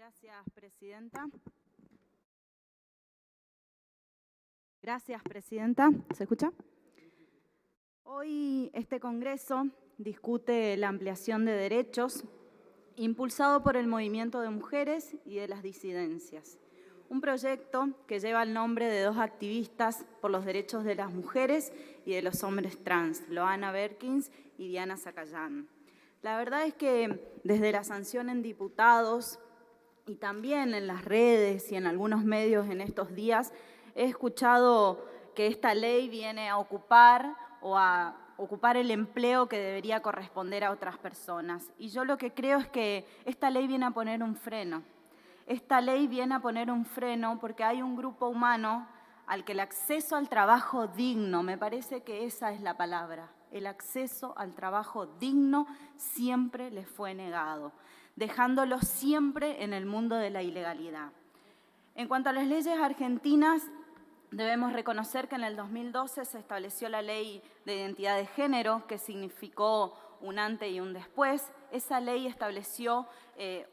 Gracias, Presidenta. Gracias, Presidenta. ¿Se escucha? Hoy este Congreso discute la ampliación de derechos impulsado por el movimiento de mujeres y de las disidencias. Un proyecto que lleva el nombre de dos activistas por los derechos de las mujeres y de los hombres trans, Loana Berkins y Diana Zacayán. La verdad es que desde la sanción en diputados y también en las redes y en algunos medios en estos días he escuchado que esta ley viene a ocupar el empleo que debería corresponder a otras personas. Y yo lo que creo es que esta ley viene a poner un freno. Esta ley viene a poner un freno porque hay un grupo humano al que el acceso al trabajo digno, me parece que esa es la palabra, el acceso al trabajo digno siempre les fue negado, dejándolo siempre en el mundo de la ilegalidad. En cuanto a las leyes argentinas, debemos reconocer que en el 2012 se estableció la Ley de Identidad de Género, que significó un antes y un después. Esa ley estableció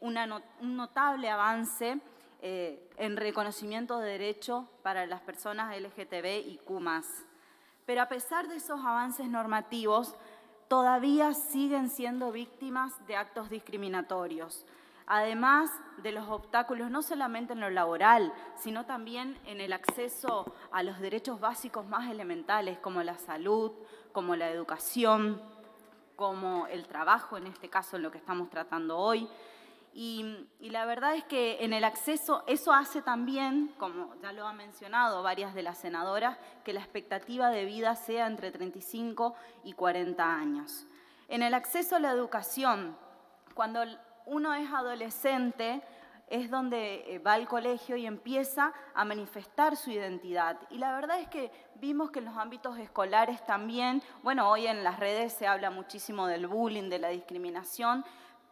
un notable avance en reconocimiento de derecho para las personas LGTBIQ+. Pero a pesar de esos avances normativos, todavía siguen siendo víctimas de actos discriminatorios. Además de los obstáculos no solamente en lo laboral, sino también en el acceso a los derechos básicos más elementales, como la salud, como la educación, como el trabajo, en este caso en lo que estamos tratando hoy. Y la verdad es que en el acceso, eso hace también, como ya lo han mencionado varias de las senadoras, que la expectativa de vida sea entre 35 y 40 años. En el acceso a la educación, cuando uno es adolescente, es donde va al colegio y empieza a manifestar su identidad. Y la verdad es que vimos que en los ámbitos escolares también, bueno, hoy en las redes se habla muchísimo del bullying, de la discriminación,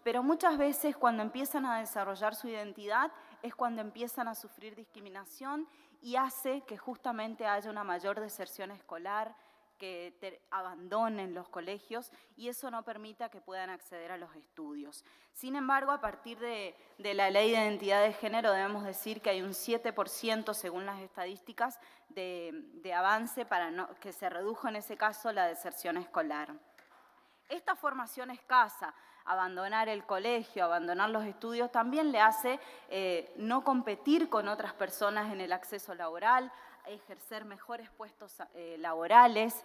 pero muchas veces cuando empiezan a desarrollar su identidad es cuando empiezan a sufrir discriminación y hace que justamente haya una mayor deserción escolar, que abandonen los colegios y eso no permita que puedan acceder a los estudios. Sin embargo, a partir de la Ley de Identidad de Género debemos decir que hay un 7%, según las estadísticas, de avance que se redujo en ese caso la deserción escolar. Esta formación escasa, abandonar el colegio, abandonar los estudios, también le hace no competir con otras personas en el acceso laboral, ejercer mejores puestos laborales.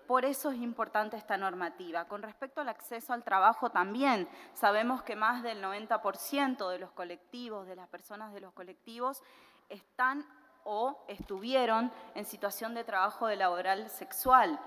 Por eso es importante esta normativa. Con respecto al acceso al trabajo también, sabemos que más del 90% de los colectivos, de las personas de los colectivos, están o estuvieron en situación de trabajo laboral sexual.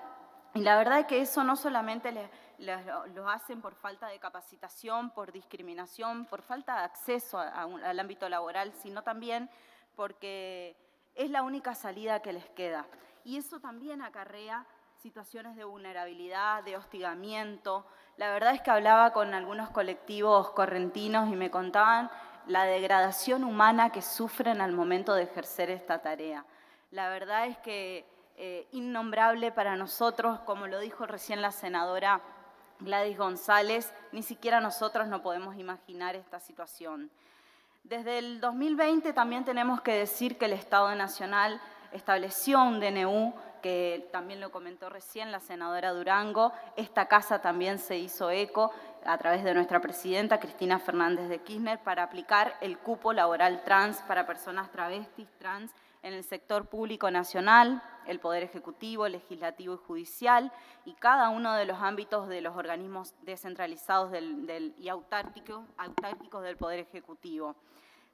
Y la verdad es que eso no solamente lo hacen por falta de capacitación, por discriminación, por falta de acceso al ámbito laboral, sino también porque es la única salida que les queda. Y eso también acarrea situaciones de vulnerabilidad, de hostigamiento. La verdad es que hablaba con algunos colectivos correntinos y me contaban la degradación humana que sufren al momento de ejercer esta tarea. La verdad es que innombrable para nosotros, como lo dijo recién la senadora Gladys González, ni siquiera nosotros no podemos imaginar esta situación. Desde el 2020 también tenemos que decir que el Estado Nacional estableció un DNU, que también lo comentó recién la senadora Durango. Esta casa también se hizo eco a través de nuestra presidenta Cristina Fernández de Kirchner para aplicar el cupo laboral trans para personas travestis, trans, en el sector público nacional, el Poder Ejecutivo, Legislativo y Judicial, y cada uno de los ámbitos de los organismos descentralizados y autárquicos del Poder Ejecutivo.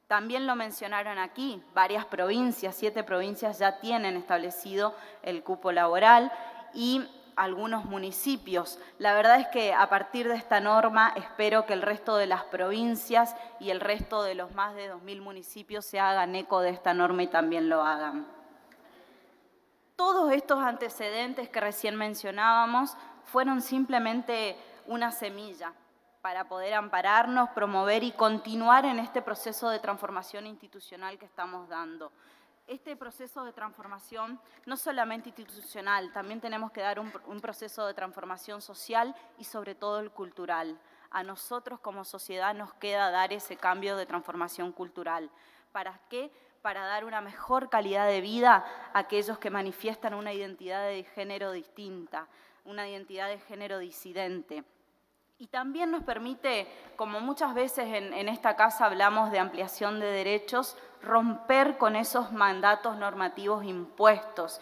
También lo mencionaron aquí, varias provincias, 7 provincias ya tienen establecido el cupo laboral y algunos municipios. La verdad es que a partir de esta norma espero que el resto de las provincias y el resto de los más de 2.000 municipios se hagan eco de esta norma y también lo hagan. Todos estos antecedentes que recién mencionábamos fueron simplemente una semilla para poder ampararnos, promover y continuar en este proceso de transformación institucional que estamos dando. Este proceso de transformación no solamente institucional, también tenemos que dar un proceso de transformación social y sobre todo el cultural. A nosotros como sociedad nos queda dar ese cambio de transformación cultural. ¿Para qué? Para dar una mejor calidad de vida a aquellos que manifiestan una identidad de género distinta, una identidad de género disidente. Y también nos permite, como muchas veces en esta casa hablamos de ampliación de derechos, romper con esos mandatos normativos impuestos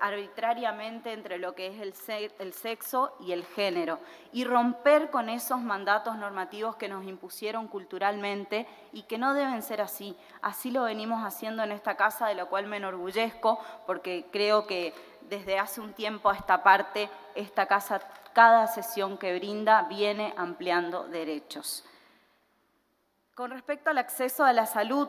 arbitrariamente entre lo que es el sexo y el género, y romper con esos mandatos normativos que nos impusieron culturalmente y que no deben ser así. Así lo venimos haciendo en esta casa, de lo cual me enorgullezco, porque creo que desde hace un tiempo a esta parte, esta casa, cada sesión que brinda, viene ampliando derechos. Con respecto al acceso a la salud,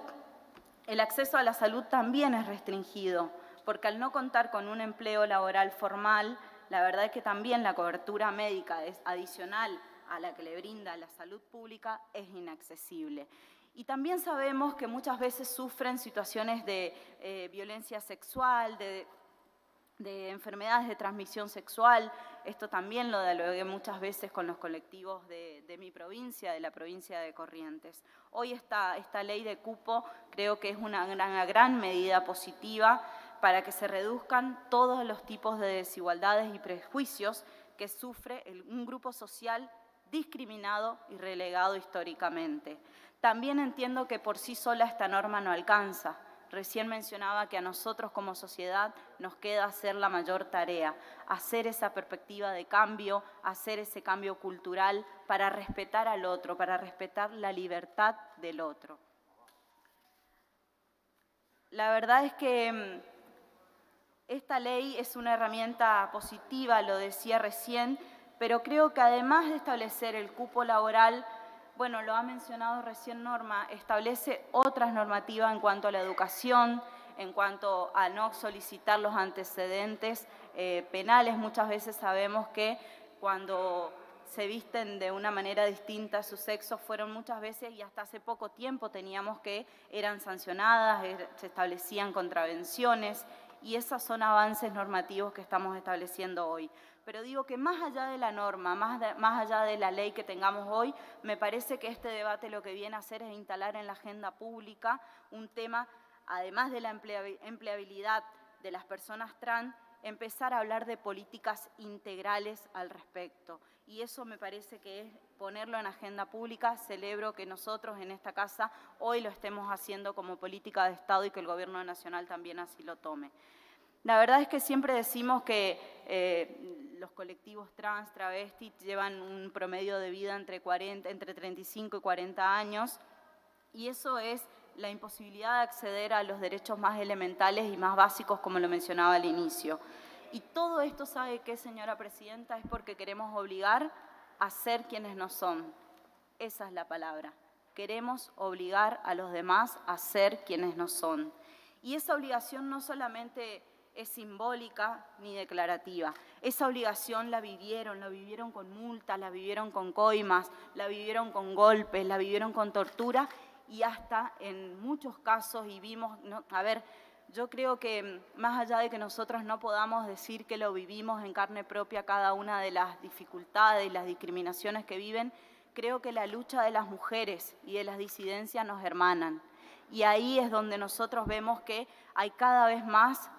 el acceso a la salud también es restringido, porque al no contar con un empleo laboral formal, la verdad es que también la cobertura médica es adicional a la que le brinda la salud pública, es inaccesible. Y también sabemos que muchas veces sufren situaciones de violencia sexual, de enfermedades de transmisión sexual. Esto también lo dialogué muchas veces con los colectivos de mi provincia, de la provincia de Corrientes. Hoy esta ley de cupo creo que es una gran medida positiva para que se reduzcan todos los tipos de desigualdades y prejuicios que sufre un grupo social discriminado y relegado históricamente. También entiendo que por sí sola esta norma no alcanza. Recién mencionaba que a nosotros como sociedad nos queda hacer la mayor tarea, hacer esa perspectiva de cambio, hacer ese cambio cultural para respetar al otro, para respetar la libertad del otro. La verdad es que esta ley es una herramienta positiva, lo decía recién, pero creo que además de establecer el cupo laboral, bueno, lo ha mencionado recién Norma, establece otras normativas en cuanto a la educación, en cuanto a no solicitar los antecedentes penales. Muchas veces sabemos que cuando se visten de una manera distinta a su sexo, fueron muchas veces, y hasta hace poco tiempo teníamos que eran sancionadas, se establecían contravenciones, y esos son avances normativos que estamos estableciendo hoy. Pero digo que más allá de la norma, más allá de la ley que tengamos hoy, me parece que este debate lo que viene a hacer es instalar en la agenda pública un tema, además de la empleabilidad de las personas trans, empezar a hablar de políticas integrales al respecto. Y eso me parece que es ponerlo en agenda pública. Celebro que nosotros en esta casa hoy lo estemos haciendo como política de Estado y que el Gobierno Nacional también así lo tome. La verdad es que siempre decimos que los colectivos trans, travestis, llevan un promedio de vida entre 35 y 40 años, y eso es la imposibilidad de acceder a los derechos más elementales y más básicos, como lo mencionaba al inicio. Y todo esto, ¿sabe qué, señora presidenta? Es porque queremos obligar a ser quienes no son. Esa es la palabra. Queremos obligar a los demás a ser quienes no son. Y esa obligación no solamente es simbólica ni declarativa. Esa obligación la vivieron con multas, la vivieron con coimas, la vivieron con golpes, la vivieron con tortura y hasta en muchos casos, y vimos, yo creo que más allá de que nosotros no podamos decir que lo vivimos en carne propia cada una de las dificultades y las discriminaciones que viven, creo que la lucha de las mujeres y de las disidencias nos hermanan. Y ahí es donde nosotros vemos que hay cada vez más,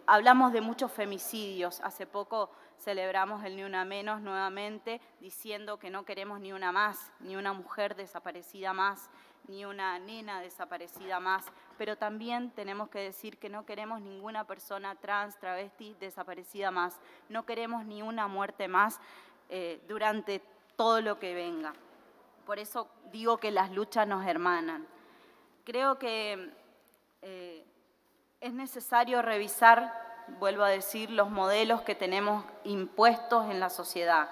hablamos de muchos femicidios. Hace poco celebramos el Ni Una Menos nuevamente, diciendo que no queremos ni una más, ni una mujer desaparecida más, ni una nena desaparecida más, pero también tenemos que decir que no queremos ninguna persona trans, travesti desaparecida más, no queremos ni una muerte más durante todo lo que venga. Por eso digo que las luchas nos hermanan. Creo que es necesario revisar, vuelvo a decir, los modelos que tenemos impuestos en la sociedad.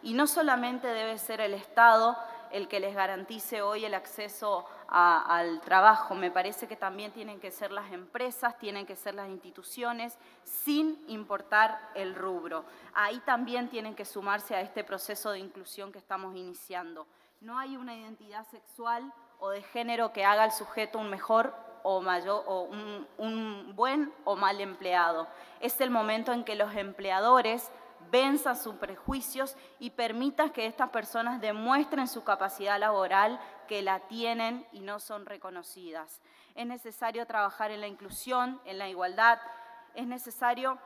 Y no solamente debe ser el Estado el que les garantice hoy el acceso al trabajo, me parece que también tienen que ser las empresas, tienen que ser las instituciones, sin importar el rubro. Ahí también tienen que sumarse a este proceso de inclusión que estamos iniciando. No hay una identidad sexual o de género que haga al sujeto un mejor o mayor, o un buen o mal empleado. Es el momento en que los empleadores venza sus prejuicios y permita que estas personas demuestren su capacidad laboral, que la tienen y no son reconocidas. Es necesario trabajar en la inclusión, en la igualdad, es necesario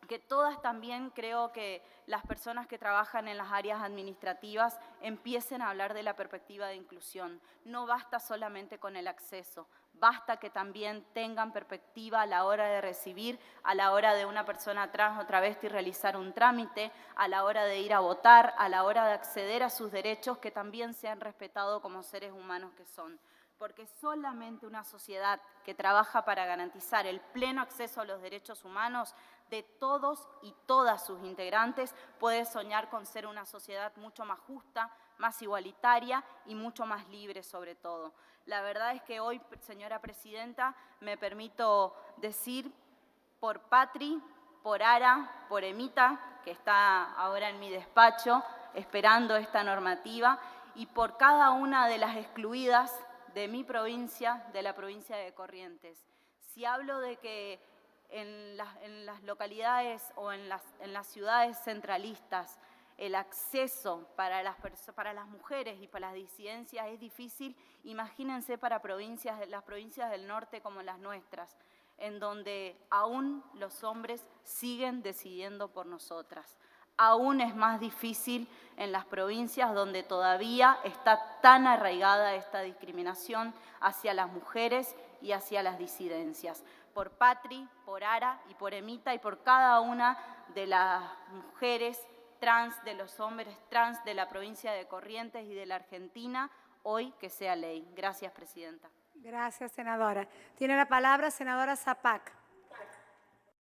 que todas también, creo que las personas que trabajan en las áreas administrativas empiecen a hablar de la perspectiva de inclusión. No basta solamente con el acceso, basta que también tengan perspectiva a la hora de recibir, a la hora de una persona trans o travesti realizar un trámite, a la hora de ir a votar, a la hora de acceder a sus derechos, que también sean respetados como seres humanos que son. Porque solamente una sociedad que trabaja para garantizar el pleno acceso a los derechos humanos de todos y todas sus integrantes puede soñar con ser una sociedad mucho más justa, más igualitaria y mucho más libre sobre todo. La verdad es que hoy, señora presidenta, me permito decir por Patri, por Ara, por Emita, que está ahora en mi despacho esperando esta normativa, y por cada una de las excluidas de mi provincia, de la provincia de Corrientes. Si hablo de que en las localidades o en las ciudades centralistas el acceso para las mujeres y para las disidencias es difícil, imagínense para las provincias del norte como las nuestras, en donde aún los hombres siguen decidiendo por nosotras. Aún es más difícil en las provincias donde todavía está tan arraigada esta discriminación hacia las mujeres y hacia las disidencias. Por Patri, por Ara y por Emita y por cada una de las mujeres trans, de los hombres trans de la provincia de Corrientes y de la Argentina, hoy que sea ley. Gracias, presidenta. Gracias, senadora. Tiene la palabra senadora Zapac.